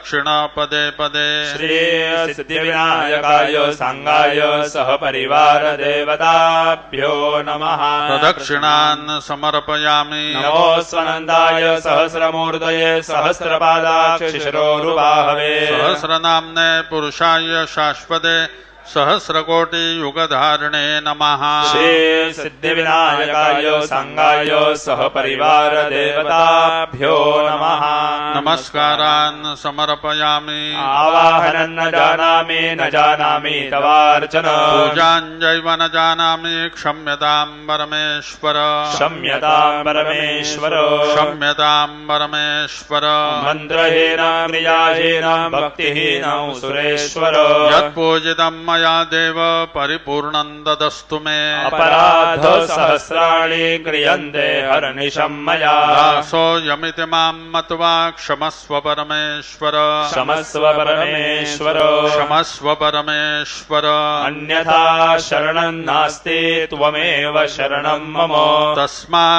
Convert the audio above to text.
प्रदक्षिण पदे पदे श्री सिद्धिविनायकाय सांगाय सह परिवार देवताभ्यो नमः प्रदक्षिणान् समर्पयामि नमो स्वनन्दाय सहस्रमूर्तये सहस्रपादाक्ष शिशिरोरुबाहवे सहस्रनाम्ने पुरुषाय शाश्वते सहस्रकोटि युगधारिणे नमः श्री सिद्धिविनायकाय सांगाय सह परिवार देवताभ्यो नमः नमस्कारान् समर्पयामि आवाहनं न जानामि तवार्चन पूजाञ्जैव न जानामि क्षम्यतां परमेश्वर क्षम्यतां परमेश्वर क्षम्यतां परमेश्वर मन्त्रहीन क्रियाहीन भक्तिहीन सुरेश्वर यत्पूजितं मया देव परिपूर्णं ददस्तु मे अपराध सहस्राणि क्रियन्ते हरनिशं मया दासोऽयमिति मां मत्वा क्षमस्व परमेश्वर क्षमस्व परमेश्वर क्षमस्व परमेश्वर अन्यथा शरणं नास्ति त्वमेव शरणं मम तस्मात्